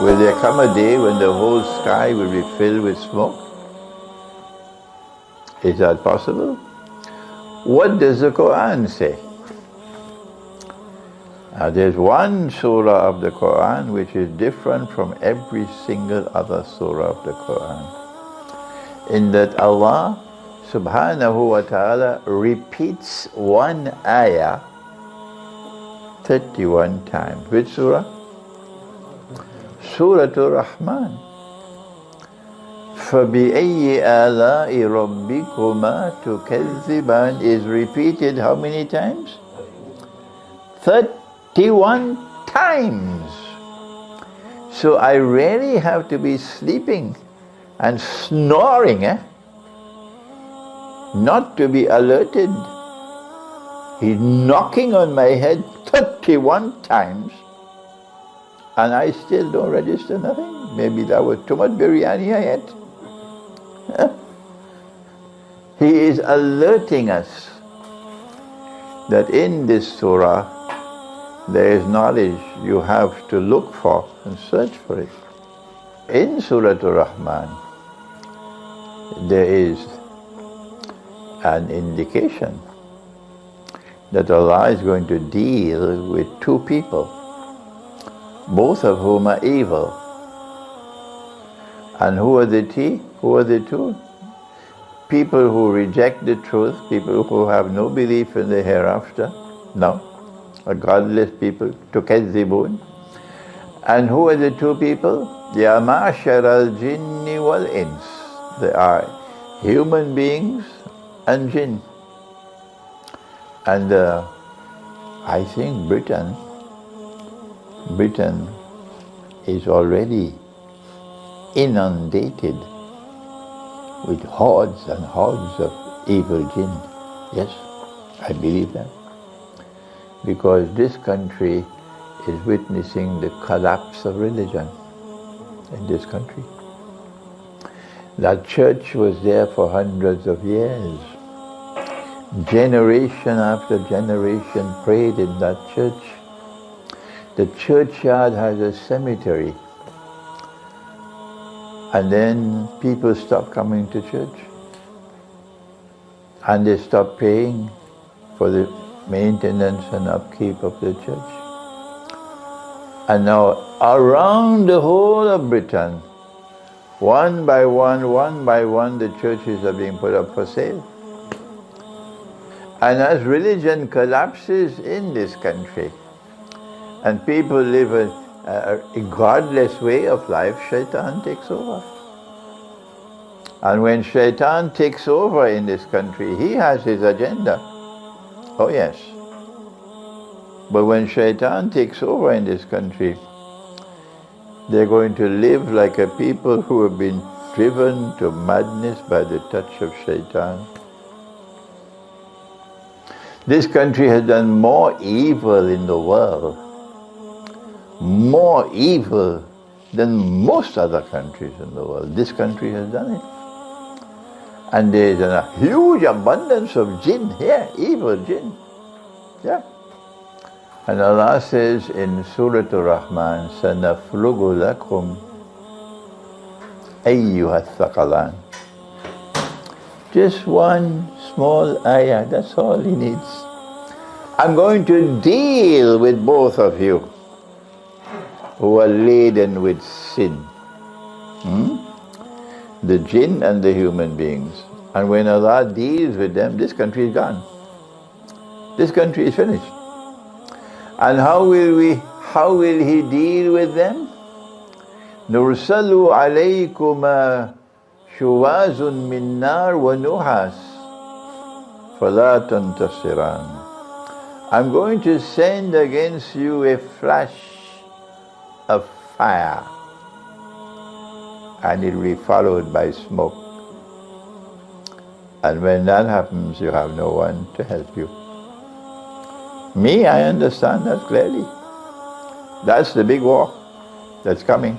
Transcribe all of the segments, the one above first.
Will there come a day when the whole sky will be filled with smoke? Is that possible? What does the Quran say? There's one surah of the Quran which is different from every single other surah of the Quran, in that Allah subhanahu wa ta'ala repeats one ayah 31 times. Which surah? Surah Ar-Rahman. فَبِأَيِّ آلَاءِ رَبِّكُمَا تُكَذِّبَانِ is repeated how many times? 31 times. So I really have to be sleeping and snoring, not to be alerted. He's knocking on my head 31 times and I still don't register nothing. Maybe that was too much biryani I ate. He is alerting us that in this surah there is knowledge you have to look for and search for it. In Surah Ar-Rahman there is an indication that Allah is going to deal with two people, both of whom are evil. And who are the two? People who reject the truth, people who have no belief in the hereafter, no, are godless people, tukadzibun. And who are the two people? They are ma'ashar al-jinni wal-ins. They are human beings and jinn. And I think Britain is already inundated with hordes and hordes of evil jinn. Yes, I believe that. Because this country is witnessing the collapse of religion in this country. That church was there for hundreds of years. Generation after generation prayed in that church. The churchyard has a cemetery. And then people stop coming to church. And they stop paying for the maintenance and upkeep of the church. And now around the whole of Britain, one by one, the churches are being put up for sale. And as religion collapses in this country, and people live a godless way of life, Shaitan takes over. And when Shaitan takes over in this country, he has his agenda. Oh yes. But when Shaitan takes over in this country, they're going to live like a people who have been driven to madness by the touch of Shaitan. This country has done more evil in the world, more evil than most other countries in the world. This country has done it. And there is a huge abundance of jinn here, evil jinn. Yeah. And Allah says in Surah Ar-Rahman, سَنَفْرُغُ لَكُمْ أَيُّهَا الثَّقَلَانِ. Just one small ayah, that's all he needs. I'm going to deal with both of you who are laden with sin. The jinn and the human beings. And when Allah deals with them, this country is gone. This country is finished. And how will He deal with them? نُرْسَلُ عَلَيْكُمَا شُوَازٌ مِّن نَارٍ وَنُحَاسٌ فَلَا تَنْتَصِرَانِ. I'm going to send against you a flash of fire, and it will be followed by smoke. And when that happens, you have no one to help you. Me, I understand that clearly. That's the big war that's coming.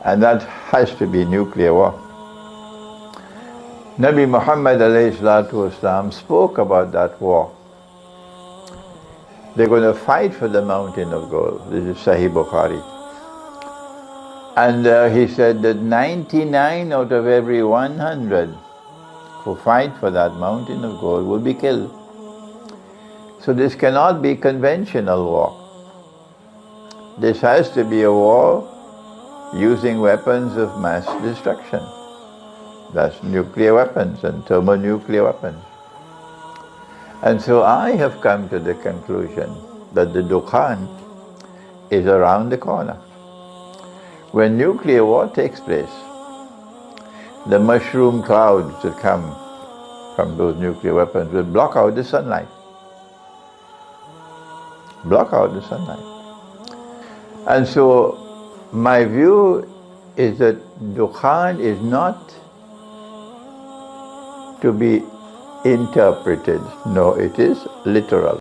And that has to be nuclear war. Nabi Muhammad ﷺ spoke about that war. They're going to fight for the mountain of gold. This is Sahih Bukhari. And he said that 99 out of every 100 who fight for that mountain of gold will be killed. So this cannot be conventional war. This has to be a war using weapons of mass destruction. That's nuclear weapons and thermonuclear weapons. And so I have come to the conclusion that the Dukhan is around the corner. When nuclear war takes place, the mushroom clouds that come from those nuclear weapons will block out the sunlight. Block out the sunlight. And so my view is that Dukhan is not to be interpreted. No, it is literal.